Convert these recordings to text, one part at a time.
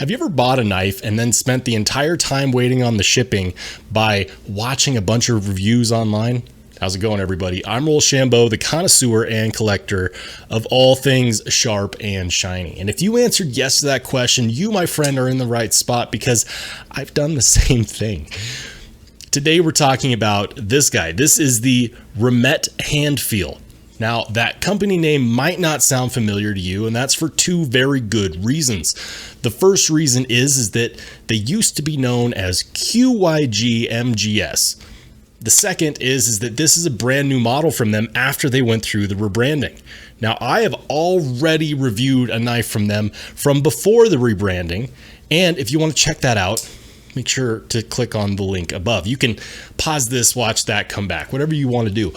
Have you ever bought a knife and then spent the entire time waiting on the shipping by watching a bunch of reviews online? How's it going, everybody? I'm Rollshambo, the connoisseur and collector of all things sharp and shiny. And if you answered yes to that question, you, my friend, are in the right spot because I've done the same thing. Today, we're talking about this guy. This is the Remette Handfeel. Now, that company name might not sound familiar to you, and that's for two very good reasons. The first reason is that they used to be known as QYGMGS. The second is that this is a brand new model from them after they went through the rebranding. Now, I have already reviewed a knife from them from before the rebranding, and if you want to check that out, make sure to click on the link above. You can pause this, watch that, come back, whatever you want to do.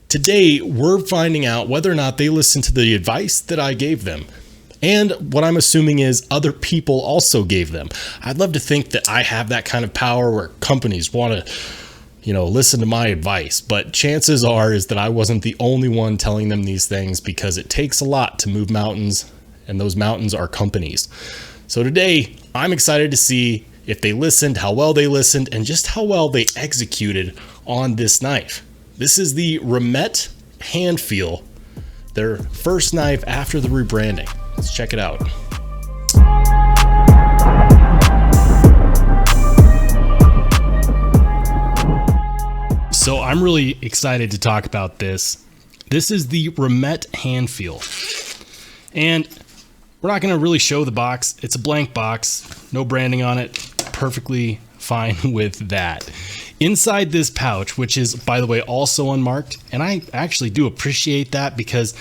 Today, we're finding out whether or not they listened to the advice that I gave them. And what I'm assuming is other people also gave them. I'd love to think that I have that kind of power where companies want to, listen to my advice. But chances are is that I wasn't the only one telling them these things because it takes a lot to move mountains, and those mountains are companies. So today, I'm excited to see if they listened, how well they listened, and just how well they executed on this knife. This is the Remette Handfeel, their first knife after the rebranding. Let's check it out. So I'm really excited to talk about this. This is the Remette Handfeel. And we're not going to really show the box. It's a blank box, no branding on it. Perfectly fine with that. Inside this pouch, which is, by the way, also unmarked, and I actually do appreciate that because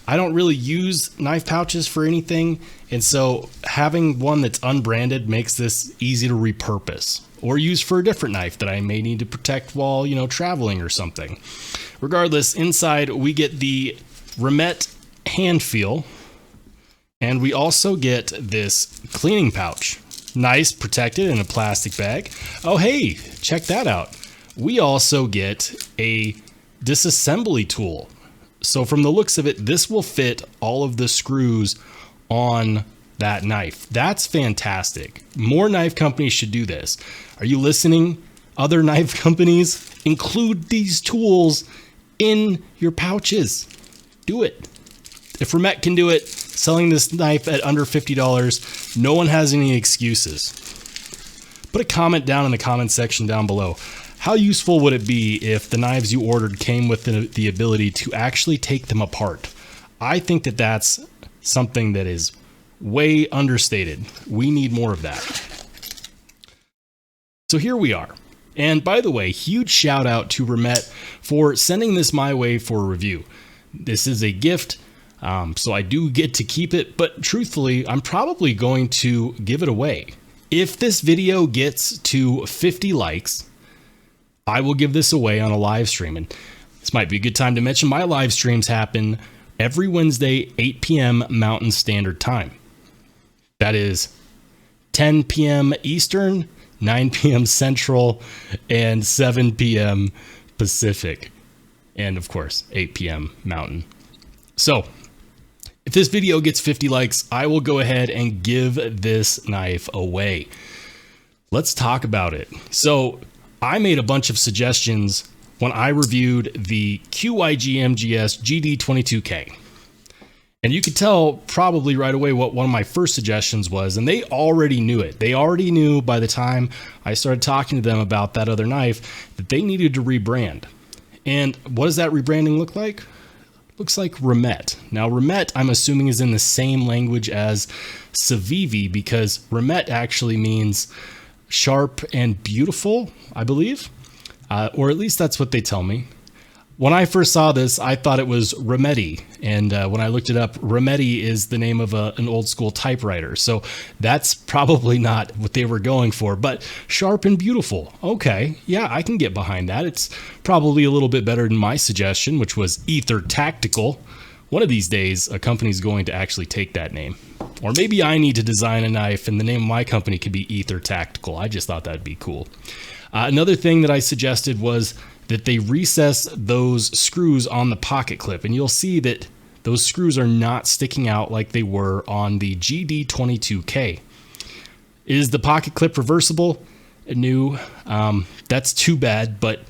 I don't really use knife pouches for anything, and so having one that's unbranded makes this easy to repurpose or use for a different knife that I may need to protect while, traveling or something. Regardless, inside we get the Remette Handfeel, and we also get this cleaning pouch. Nice, protected in a plastic bag. Oh, hey, check that out. We also get a disassembly tool. So from the looks of it, this will fit all of the screws on that knife. That's fantastic. More knife companies should do this. Are you listening? Other knife companies, include these tools in your pouches. Do it. If Remette can do it, selling this knife at under $50, no one has any excuses. Put a comment down in the comment section down below. How useful would it be if the knives you ordered came with the ability to actually take them apart? I think that that's something that is way understated. We need more of that. So here we are. And by the way, huge shout out to Remette for sending this my way for a review. This is a gift. So I do get to keep it, but truthfully, I'm probably going to give it away. If this video gets to 50 likes, I will give this away on a live stream. And this might be a good time to mention my live streams happen every Wednesday, 8 p.m. Mountain Standard Time. That is 10 p.m. Eastern, 9 p.m. Central, and 7 p.m. Pacific. And of course, 8 p.m. Mountain. So, if this video gets 50 likes, I will go ahead and give this knife away. Let's talk about it. So I made a bunch of suggestions when I reviewed the QYGMGS GD22K. And you could tell probably right away what one of my first suggestions was, and they already knew it. They already knew by the time I started talking to them about that other knife that they needed to rebrand. And what does that rebranding look like? Looks like Remette. Now, Remette, I'm assuming, is in the same language as Civivi because Remette actually means sharp and beautiful, I believe. Or at least that's what they tell me. When I first saw this, I thought it was Remette. And when I looked it up, Remette is the name of an old school typewriter. So that's probably not what they were going for, but sharp and beautiful. Okay, yeah, I can get behind that. It's probably a little bit better than my suggestion, which was Ether Tactical. One of these days, a company's going to actually take that name. Or maybe I need to design a knife and the name of my company could be Ether Tactical. I just thought that'd be cool. Another thing that I suggested was that they recess those screws on the pocket clip, and you'll see that those screws are not sticking out like they were on the GD22K. Is the pocket clip reversible? No. That's too bad, but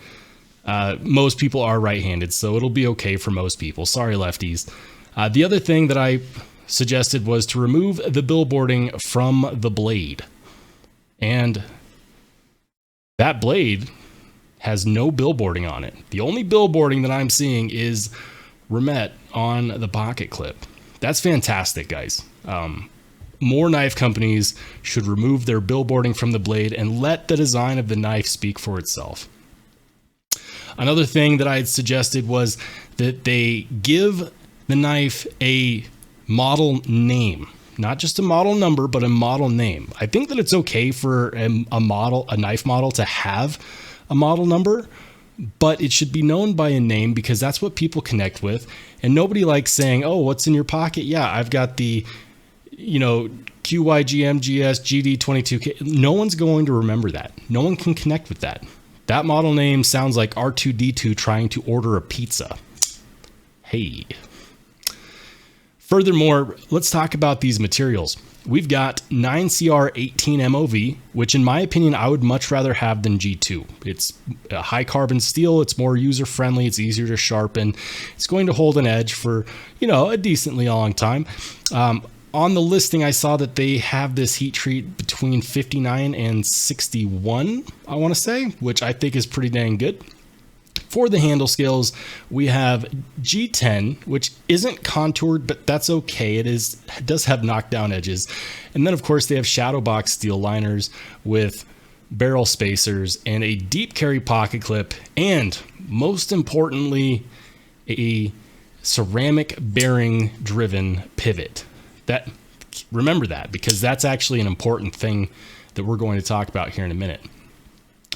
most people are right-handed, so it'll be okay for most people. Sorry, lefties. The other thing that I suggested was to remove the billboarding from the blade. And that blade has no billboarding on it. The only billboarding that I'm seeing is Remette on the pocket clip. That's fantastic, guys. More knife companies should remove their billboarding from the blade and let the design of the knife speak for itself. Another thing that I had suggested was that they give the knife a model name. Not just a model number, but a model name. I think that it's okay for a knife model to have a model number, but it should be known by a name because that's what people connect with. And nobody likes saying, oh, what's in your pocket? Yeah, I've got the, QYGMGS GD22K. No one's going to remember that. No one can connect with that. That model name sounds like R2D2 trying to order a pizza. Hey. Furthermore, let's talk about these materials. We've got 9CR18 MOV, which in my opinion, I would much rather have than G2. It's a high carbon steel. It's more user friendly. It's easier to sharpen. It's going to hold an edge for, a decently long time. On the listing, I saw that they have this heat treat between 59 and 61, I want to say, which I think is pretty dang good. For the handle scales, we have G10, which isn't contoured, but that's okay. It does have knockdown edges. And then, of course, they have shadow box steel liners with barrel spacers and a deep carry pocket clip, and most importantly, a ceramic bearing driven pivot. Remember that, because that's actually an important thing that we're going to talk about here in a minute.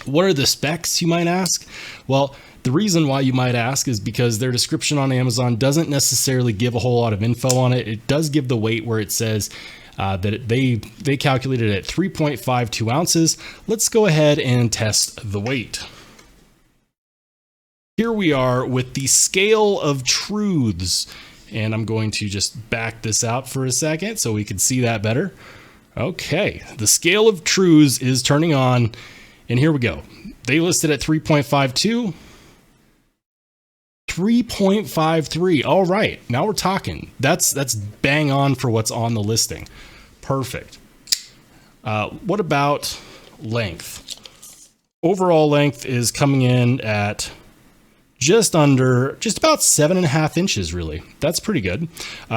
What are the specs, you might ask? Well, the reason why you might ask is because their description on Amazon doesn't necessarily give a whole lot of info on it. It does give the weight where it says that they calculated it at 3.52 ounces. Let's go ahead and test the weight. Here we are with the scale of truths, and I'm going to just back this out for a second so we can see that better. Okay, the scale of truths is turning on, and here we go. They listed at 3.52. 3.53. All right, now we're talking. That's bang on for what's on the listing. Perfect. What about length? Overall length is coming in at just about 7.5 inches, really. That's pretty good.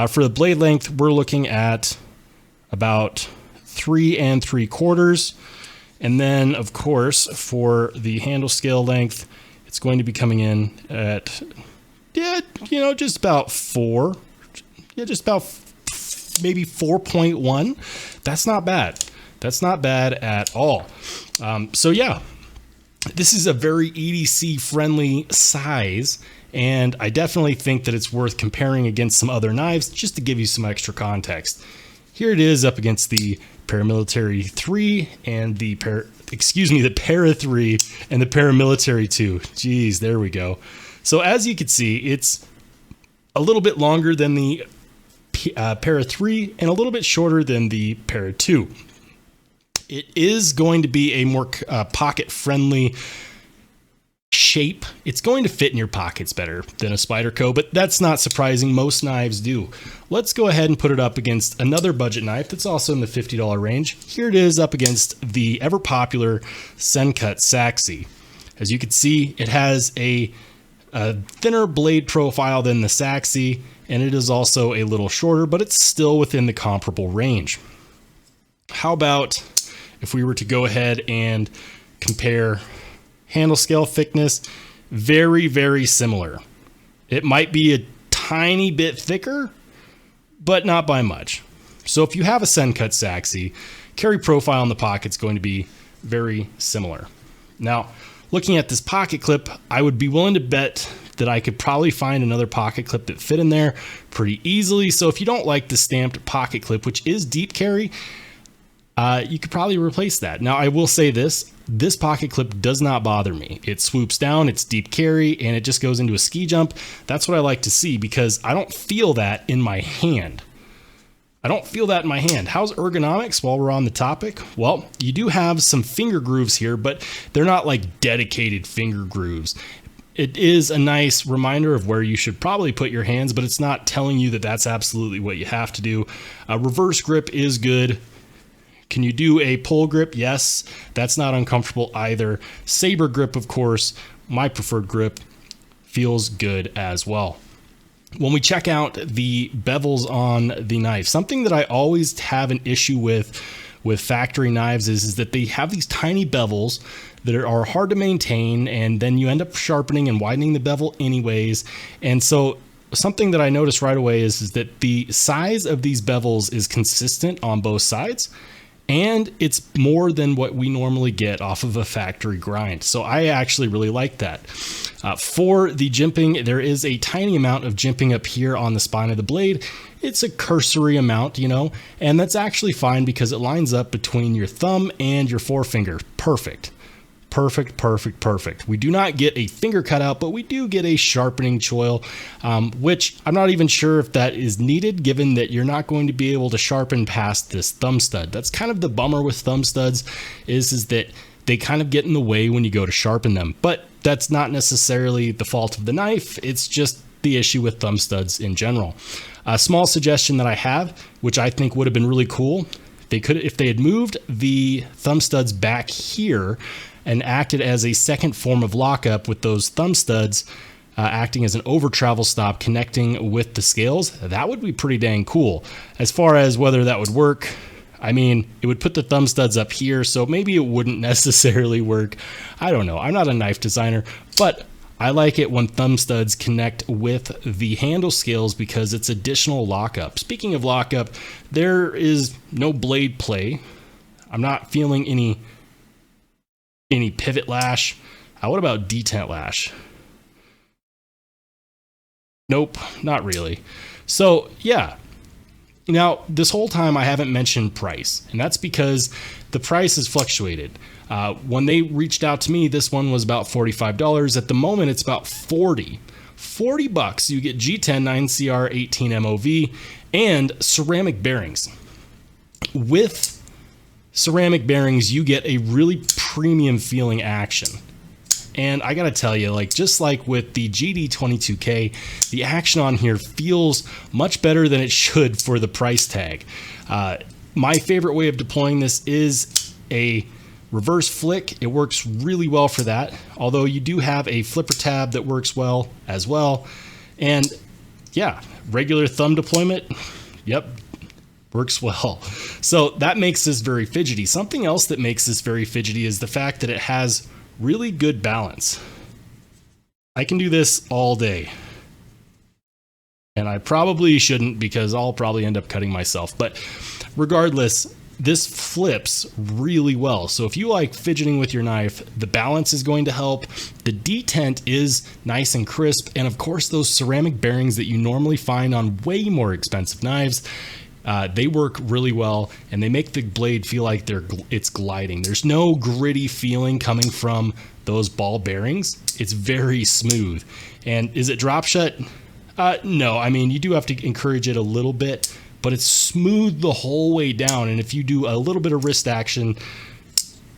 For the blade length, we're looking at about 3 3/4. And then, of course, for the handle scale length, it's going to be coming in at, just about 4. Yeah, just about maybe 4.1. That's not bad. That's not bad at all. So yeah, this is a very EDC friendly size, and I definitely think that it's worth comparing against some other knives just to give you some extra context. Here it is up against the Paramilitary 3 and the Para 3 and the Paramilitary 2. Geez, there we go. So as you can see, it's a little bit longer than the Para 3 and a little bit shorter than the Para 2. It is going to be a more pocket-friendly shape. It's going to fit in your pockets better than a Spyderco, but that's not surprising. Most knives do. Let's go ahead and put it up against another budget knife that's also in the $50 range. Here it is up against the ever-popular Sencut Saxi. As you can see, it has a thinner blade profile than the Saxi, and it is also a little shorter, but it's still within the comparable range. How about if we were to go ahead and compare handle scale thickness? Very, very similar. It might be a tiny bit thicker, but not by much. So if you have a Sencut Saxi, carry profile in the pocket is going to be very similar. Now, looking at this pocket clip, I would be willing to bet that I could probably find another pocket clip that fit in there pretty easily. So if you don't like the stamped pocket clip, which is deep carry, you could probably replace that. Now, I will say this pocket clip does not bother me. It swoops down, it's deep carry, and it just goes into a ski jump. That's what I like to see because I don't feel that in my hand. I don't feel that in my hand. How's ergonomics while we're on the topic? Well, you do have some finger grooves here, but they're not like dedicated finger grooves. It is a nice reminder of where you should probably put your hands, but it's not telling you that that's absolutely what you have to do. Reverse grip is good. Can you do a pull grip? Yes, that's not uncomfortable either. Saber grip, of course, my preferred grip, feels good as well. When we check out the bevels on the knife, something that I always have an issue with factory knives is that they have these tiny bevels that are hard to maintain, and then you end up sharpening and widening the bevel anyways. And so something that I noticed right away is that the size of these bevels is consistent on both sides, and it's more than what we normally get off of a factory grind. So I actually really like that. For the jimping, there is a tiny amount of jimping up here on the spine of the blade. It's a cursory amount, you know, and that's actually fine because it lines up between your thumb and your forefinger. Perfect. Perfect, perfect, perfect. We do not get a finger cutout, but we do get a sharpening choil, which I'm not even sure if that is needed, given that you're not going to be able to sharpen past this thumb stud. That's kind of the bummer with thumb studs, is that they kind of get in the way when you go to sharpen them. But that's not necessarily the fault of the knife. It's just the issue with thumb studs in general. A small suggestion that I have, which I think would have been really cool, if they had moved the thumb studs back here and acted as a second form of lockup with those thumb studs acting as an over travel stop connecting with the scales, that would be pretty dang cool. As far as whether that would work, I mean, it would put the thumb studs up here, so maybe it wouldn't necessarily work. I don't know. I'm not a knife designer, but I like it when thumb studs connect with the handle scales because it's additional lockup. Speaking of lockup, there is no blade play. I'm not feeling any pivot lash. What about detent lash? Nope, not really. So yeah, now this whole time I haven't mentioned price, and that's because the price has fluctuated. When they reached out to me, this one was about $45. At the moment, it's about $40 bucks. You get G10 9CR 18 MOV and ceramic bearings. With ceramic bearings, you get a really premium feeling action. And I gotta tell you, just like with the GD22K, the action on here feels much better than it should for the price tag. My favorite way of deploying this is a reverse flick. It works really well for that, although you do have a flipper tab that works well as well. And yeah, regular thumb deployment, yep, works well. So that makes this very fidgety. Something else that makes this very fidgety is the fact that it has really good balance. I can do this all day, and I probably shouldn't because I'll probably end up cutting myself, but regardless, this flips really well. So if you like fidgeting with your knife, the balance is going to help. The detent is nice and crisp, and of course those ceramic bearings that you normally find on way more expensive knives, they work really well, and they make the blade feel like it's gliding. There's no gritty feeling coming from those ball bearings. It's very smooth. And is it drop shut? No, I mean, you do have to encourage it a little bit, but it's smooth the whole way down. And if you do a little bit of wrist action,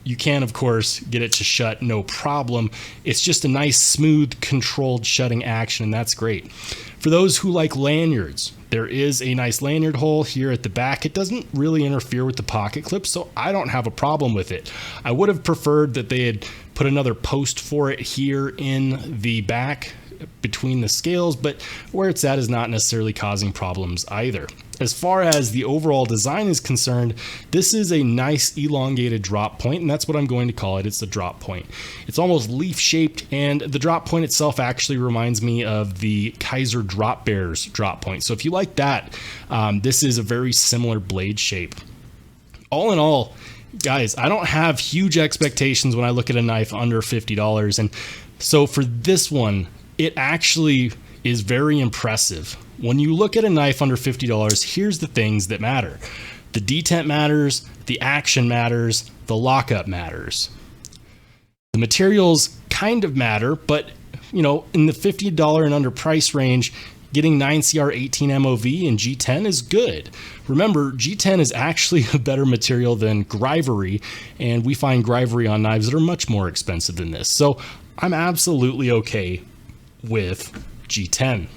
you can, of course, get it to shut, no problem. It's just a nice, smooth, controlled shutting action, and that's great. For those who like lanyards, there is a nice lanyard hole here at the back. It doesn't really interfere with the pocket clip, so I don't have a problem with it. I would have preferred that they had put another post for it here in the back between the scales, but where it's at is not necessarily causing problems either. As far as the overall design is concerned, this is a nice elongated drop point, and that's what I'm going to call it. It's a drop point. It's almost leaf shaped, and the drop point itself actually reminds me of the Kaiser Drop Bear's drop point. So if you like that, this is a very similar blade shape. All in all, guys, I don't have huge expectations when I look at a knife under $50, and so for this one, it actually is very impressive. When you look at a knife under $50, here's the things that matter. The detent matters, the action matters, the lockup matters. The materials kind of matter, but you know, in the $50 and under price range, getting 9CR 18 MOV in G10 is good. Remember, G10 is actually a better material than Grivery, and we find Grivery on knives that are much more expensive than this. So I'm absolutely okay with G10.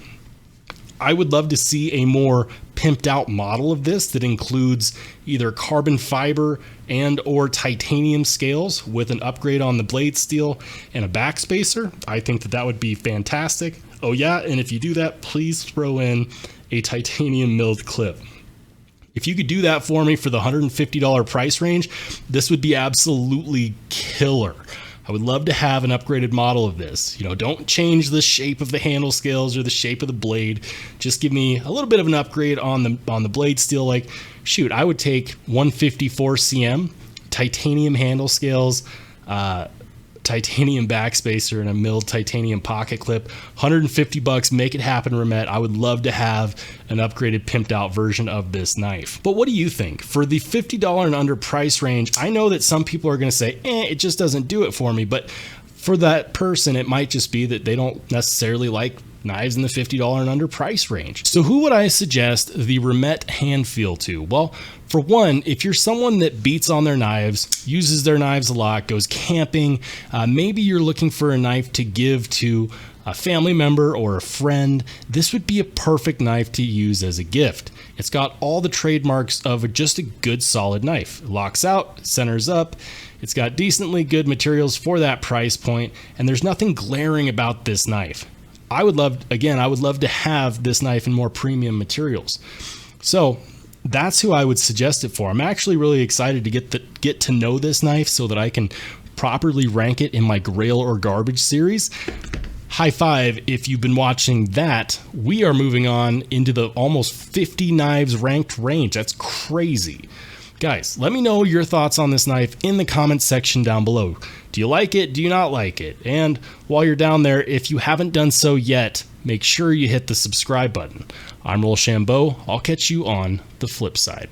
I would love to see a more pimped out model of this that includes either carbon fiber and or titanium scales with an upgrade on the blade steel and a backspacer. I think that would be fantastic. Oh yeah, and if you do that, please throw in a titanium milled clip. If you could do that for me for the $150 price range, this would be absolutely killer. I would love to have an upgraded model of this. You know, don't change the shape of the handle scales or the shape of the blade. Just give me a little bit of an upgrade on the blade steel. Like, shoot, I would take 154 cm, titanium handle scales, titanium backspacer, and a milled titanium pocket clip. $150, make it happen, Remette. I would love to have an upgraded, pimped out version of this knife. But what do you think? For the $50 and under price range, I know that some people are going to say, it just doesn't do it for me. But for that person, it might just be that they don't necessarily like knives in the $50 and under price range. So who would I suggest the Remette Handfeel to? Well, for one, if you're someone that beats on their knives, uses their knives a lot, goes camping, maybe you're looking for a knife to give to a family member or a friend, this would be a perfect knife to use as a gift. It's got all the trademarks of just a good solid knife. It locks out, centers up, it's got decently good materials for that price point, and there's nothing glaring about this knife. I would love to have this knife in more premium materials. So that's who I would suggest it for. I'm actually really excited to get to know this knife so that I can properly rank it in my Grail or Garbage series. High five if you've been watching that. We are moving on into the almost 50 knives ranked range. That's crazy. Guys, let me know your thoughts on this knife in the comments section down below. Do you like it? Do you not like it? And while you're down there, if you haven't done so yet, make sure you hit the subscribe button. I'm Rollshambo. I'll catch you on the flip side.